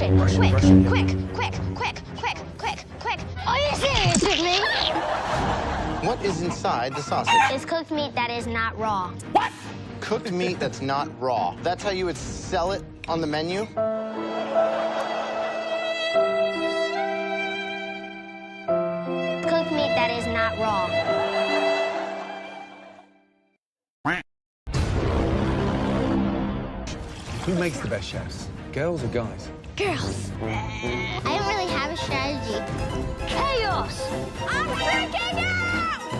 it. Russian, Quick, Russian, yeah. quick, quick, quick, quick, quick, quick. Are you serious with me? What is inside the sausage? It's cooked meat that is not raw. What? Cooked meat that's not raw. That's how you would sell it on the menu? Cooked meat that is not raw. Who makes the best chefs? Girls or guys? Girls. I don't really have a strategy. Chaos! I'm freaking out!